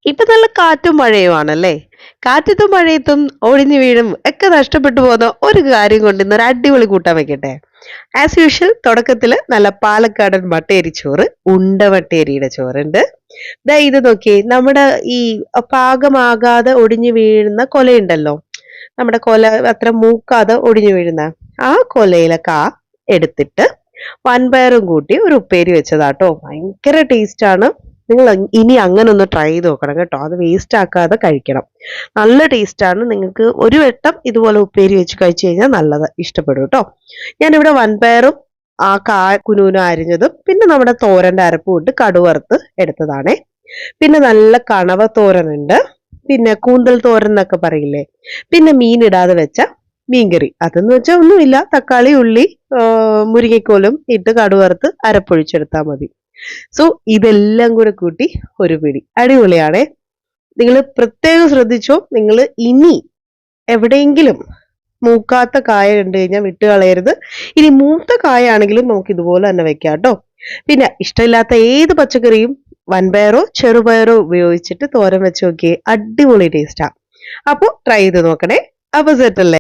ഇപ്പൊ നല്ല കാറ്റും മഴയുമാണല്ലേ? കാറ്റത്തും മഴയത്തും ഒടിഞ്ഞു വീഴും ഒക്കെ നഷ്ടപ്പെട്ടു പോകുന്ന ഒരു കാര്യം കൊണ്ട് ഇന്നൊരു അടിപൊളി കൂട്ടാൻ വെക്കട്ടെ. ആസ് യൂഷ്വൽ തുടക്കത്തില് നല്ല പാലക്കാടൻ മട്ടേരി ചോറ്, ഉണ്ട മട്ടേരിയുടെ ചോറുണ്ട്. ദാ ഇത് നോക്കിയേ, നമ്മുടെ ഈ പാകമാകാതെ ഒടിഞ്ഞു വീഴുന്ന കൊലയുണ്ടല്ലോ, നമ്മുടെ കൊല അത്ര മൂക്കാതെ ഒടിഞ്ഞു വീഴുന്ന ആ കൊലയിലെ എടുത്തിട്ട് വൻപയറും കൂട്ടി ഒരു ഉപ്പേരി വെച്ചതാട്ടോ. ഭയങ്കര ടേസ്റ്റ് ആണ്. നിങ്ങൾ ഇനി അങ്ങനെ ഒന്ന് ട്രൈ ചെയ്ത് നോക്കണം കേട്ടോ. അത് വേസ്റ്റ് ആക്കാതെ കഴിക്കണം. നല്ല ടേസ്റ്റ് ആണ്. നിങ്ങൾക്ക് ഒരു വട്ടം ഇതുപോലെ ഉപ്പേരി വെച്ച് കഴിച്ചു കഴിഞ്ഞാൽ നല്ലത് ഇഷ്ടപ്പെടും കേട്ടോ. ഞാനിവിടെ വൻപയറും ആ കുനുകുന അരിഞ്ഞതും പിന്നെ നമ്മുടെ തോരന്റെ അരപ്പും ഇട്ട് കടുവറുത്ത് എടുത്തതാണേ. പിന്നെ നല്ല കണവ തോരനുണ്ട്, പിന്നെ കൂന്തൽ തോരൻ എന്നൊക്കെ പറയില്ലേ, പിന്നെ മീൻ ഇടാതെ വെച്ച മീൻകറി. അതെന്ന് വെച്ചാൽ ഒന്നുമില്ല, തക്കാളി, ഉള്ളി, മുരിങ്ങക്കോലും ഇട്ട് കടുവറുത്ത് അരപ്പൊഴിച്ചെടുത്താൽ മതി. സോ ഇതെല്ലാം കൂടെ കൂട്ടി ഒരു പിടി അടിപൊളിയാണേ. നിങ്ങൾ പ്രത്യേകം ശ്രദ്ധിച്ചോ, നിങ്ങൾ ഇനി എവിടെയെങ്കിലും മൂക്കാത്ത കായ കണ്ടു കഴിഞ്ഞാൽ വിട്ട് കളയരുത്. ഇനി മൂത്ത കായ ആണെങ്കിലും നമുക്ക് ഇതുപോലെ തന്നെ വെക്കാം കേട്ടോ. പിന്നെ ഇഷ്ടമില്ലാത്ത ഏത് പച്ചക്കറിയും വൻപയറോ ചെറുപയറോ ഉപയോഗിച്ചിട്ട് തോരൻ വെച്ച് നോക്കിയേ, അടിപൊളി ടേസ്റ്റാ. അപ്പൊ ട്രൈ ചെയ്ത് നോക്കണേ. അപ്പൊ സെറ്റ് അല്ലേ?